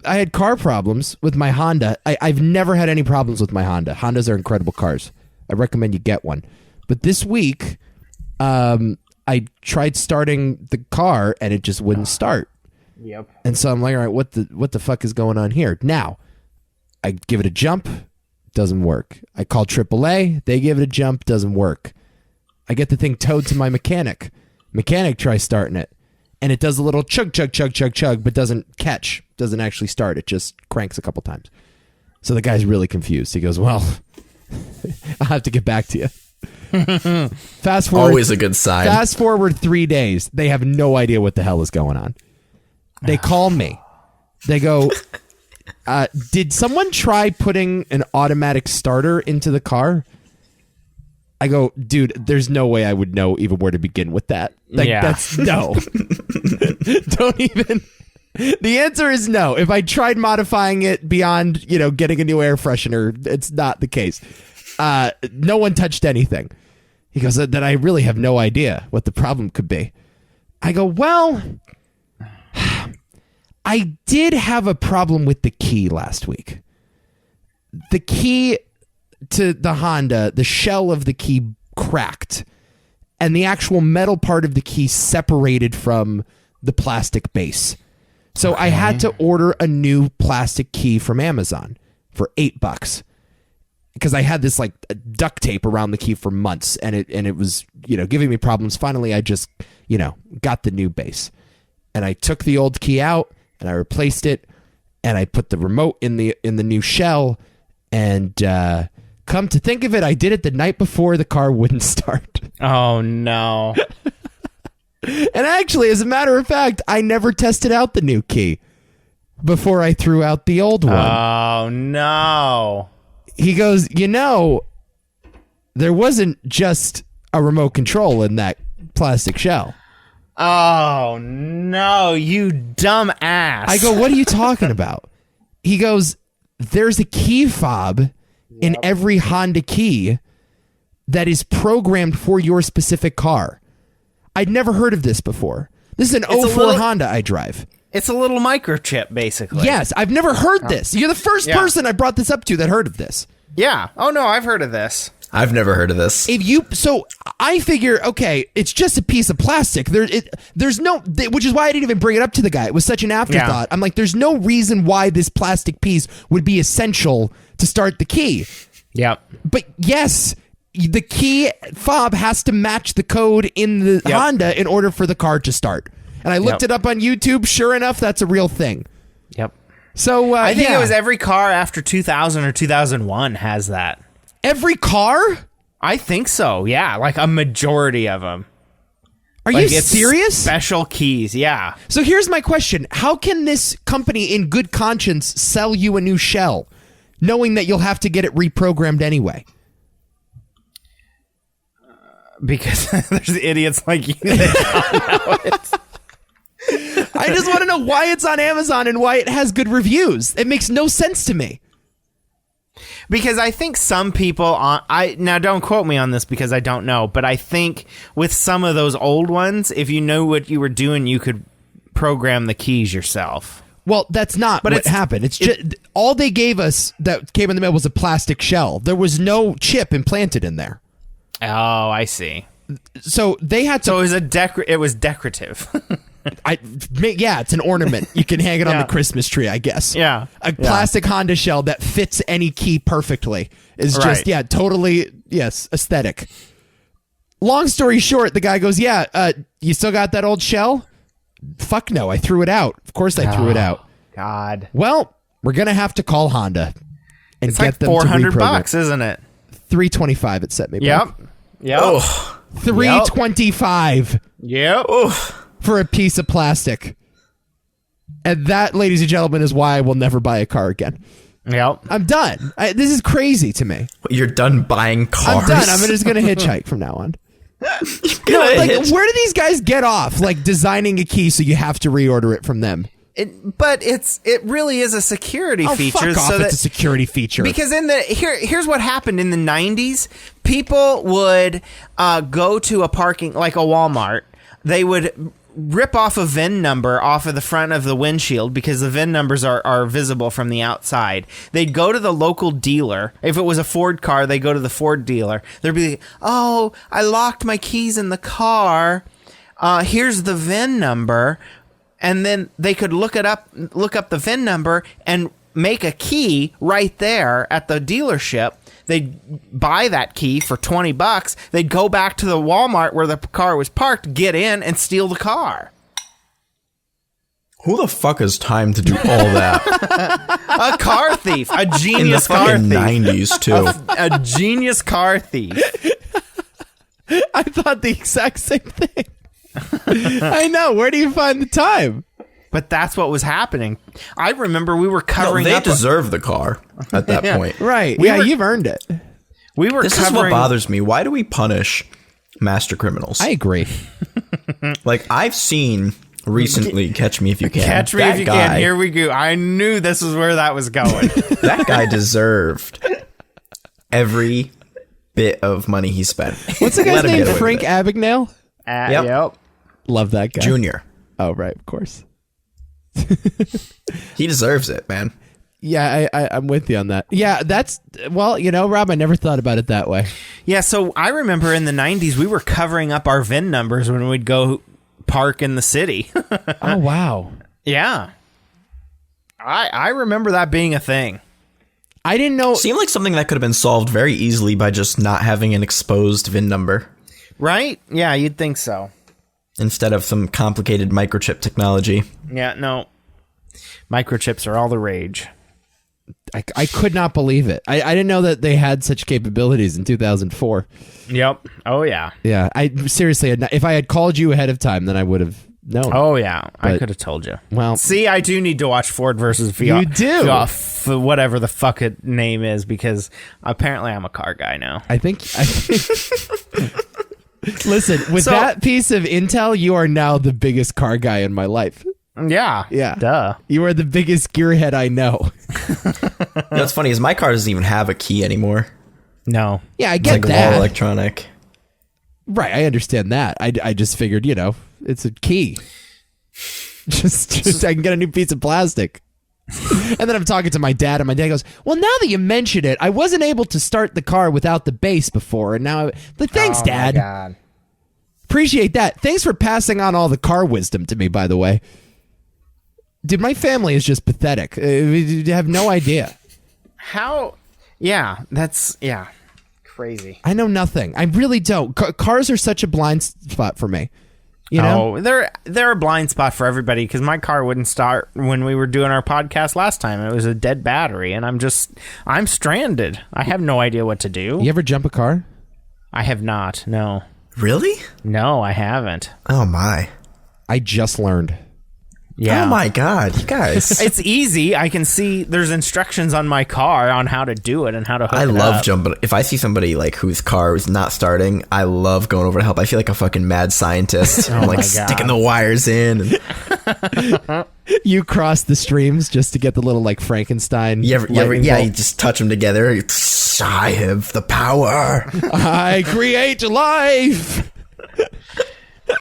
I had car problems with my Honda. I've never had any problems with my Honda. Hondas are incredible cars. I recommend you get one. But this week, I tried starting the car and it just wouldn't start. Yep. And so I'm like, all right, what the fuck is going on here? Now, I give it a jump, doesn't work. I call AAA, they give it a jump, doesn't work. I get the thing towed to my mechanic. Mechanic tries starting it, and it does a little chug, chug, chug, chug, chug, but doesn't catch, doesn't actually start. It just cranks a couple times. So the guy's really confused. He goes, well, I'll have to get back to you. Fast forward. Always a good sign. Fast forward 3 days. They have no idea what the hell is going on. They call me. They go, did someone try putting an automatic starter into the car? I go, dude, there's no way I would know even where to begin with that. Like, that's no. Don't even. The answer is no. If I tried modifying it beyond, getting a new air freshener, it's not the case. No one touched anything. He goes, then I really have no idea what the problem could be. I go, well, I did have a problem with the key last week. The key to the Honda, the shell of the key cracked, and the actual metal part of the key separated from the plastic base. So I had to order a new plastic key from Amazon for $8 because I had this like duct tape around the key for months, and it was giving me problems. Finally, I just got the new base, and I took the old key out and I replaced it, and I put the remote in the new shell, and come to think of it, I did it the night before the car wouldn't start. Oh, no. And actually, as a matter of fact, I never tested out the new key before I threw out the old one. Oh, no. He goes, there wasn't just a remote control in that plastic shell. Oh, no, you dumb ass. I go, what are you talking about? He goes, there's a key fob in every Honda key that is programmed for your specific car. I'd never heard of this before. This is an 04 Honda I drive. It's a little microchip, basically. Yes, I've never heard this. You're the first person I brought this up to that heard of this. Yeah. Oh, no, I've heard of this. I've never heard of this. So I figure, okay, it's just a piece of plastic. There's no, which is why I didn't even bring it up to the guy. It was such an afterthought. I'm like, there's no reason why this plastic piece would be essential to start the key. Yep. But yes, the key fob has to match the code in the Honda in order for the car to start. And I looked it up on YouTube. Sure enough, that's a real thing. Yep. So I think it was every car after 2000 or 2001 has that. Every car? I think so, yeah. Like a majority of them. Are you serious? Special keys, yeah. So here's my question. How can this company in good conscience sell you a new shell, knowing that you'll have to get it reprogrammed anyway? Because there's idiots like you that don't know it. I just want to know why it's on Amazon and why it has good reviews. It makes no sense to me. Because I think some people now don't quote me on this because I don't know, but I think with some of those old ones, if you know what you were doing, you could program the keys yourself. Well, that's not what happened. It's just all they gave us that came in the mail was a plastic shell. There was no chip implanted in there. Oh, I see. So they had to. So it was decorative. It's an ornament. You can hang it on the Christmas tree, I guess. Yeah. A plastic Honda shell that fits any key perfectly is just, totally, aesthetic. Long story short, the guy goes, you still got that old shell? Fuck no, I threw it out. Of course I threw it out. God. Well, we're going to have to call Honda and it's get like them $400, to reprogram. isn't it? $325 it set me back. Yep. Oh. $325. Yep. For a piece of plastic. And that, ladies and gentlemen, is why I will never buy a car again. Yep. I'm done. This is crazy to me. You're done buying cars? I'm done. I'm just going to hitchhike from now on. Where do these guys get off? Like designing a key so you have to reorder it from them. But it really is a security feature. Fuck off, it's a security feature. Because here's what happened in the 90s. People would go to a parking, like a Walmart. They would rip off a VIN number off of the front of the windshield because the VIN numbers are visible from the outside. They'd go to the local dealer. If it was a Ford car, they go to the Ford dealer. They'd be like, oh, I locked my keys in the car. Here's the VIN number. And then they could look up the VIN number and make a key right there at the dealership. They'd buy that key for $20. They'd go back to the Walmart where the car was parked, get in, and steal the car. Who the fuck has time to do all that? A car thief. A In the genius car fucking thief. 90s, too. A genius car thief. I thought the exact same thing. I know. Where do you find the time? But that's what was happening. I remember we were No, covering they up. deserve the car at that point. Right. We yeah, were- you've earned it. We were This is what covering. bothers me. Why do we punish master criminals? I agree. Like, I've seen recently Catch Me If You Can. Catch me That if you guy, can. Here we go. I knew this is where that was going. That guy deserved every bit of money he spent. What's the guy's Let him name? get away with Frank it. Abagnale? Yep. Yep. Love that guy. Junior. Oh, right. Of course. He deserves it, man. Yeah, I'm with you on that. Yeah, that's, well, Rob, I never thought about it that way. Yeah, so I remember in the 90s, we were covering up our VIN numbers when we'd go park in the city. Oh, wow. Yeah. I remember that being a thing. I didn't know. Seemed like something that could have been solved very easily by just not having an exposed VIN number Right? Yeah, you'd think so. instead of some complicated microchip technology. Yeah, no. Microchips are all the rage. I could not believe it. I didn't know that they had such capabilities in 2004. Yep. Oh, yeah. Yeah, I seriously had not, if I had called you ahead of time, then I would have known. Oh, yeah. I But- could have told you. Well, See, I do need to watch Ford versus Fiat. You do. Whatever the fuck it name is, because apparently I'm a car guy now. I think listen, with So- that piece of intel, you are now the biggest car guy in my life. Yeah. Yeah. Duh. You are the biggest gearhead I know. What's funny is my car doesn't even have a key anmore. No. Yeah, I It's get like all that. electronic. Right, I understand that. I just figured, it's a key. Just I can get a new piece of plastic. And then I'm talking to my dad, and my dad goes, "Well, now that you mention it, I wasn't able to start the car without the base before, and now, thanks, Oh, Dad. my God. Appreciate that. Thanks for passing on all the car wisdom to me, by the way. Dude, my family is just pathetic. You have no idea. How? Yeah. That's, yeah. Crazy. I know nothing. I really don't. Cars are such a blind spot for me. You know? Oh, they're a blind spot for everybody because my car wouldn't start when we were doing our podcast last time. It was a dead battery, and I'm stranded. I have no idea what to do. You ever jump a car? I have not. No. Really? No, I haven't. Oh my. I just learned. Yeah. Oh my god, you guys. It's easy. I can see there's instructions on my car on how to do it and how to hook I it love up. jumping. If I see somebody like whose car is not starting, I love going over to help. I feel like a fucking mad scientist. I'm my like God. sticking the wires in. And You cross the streams just to get the little, like, Frankenstein. lightning you bolt. just touch them together. I have the power. I create life.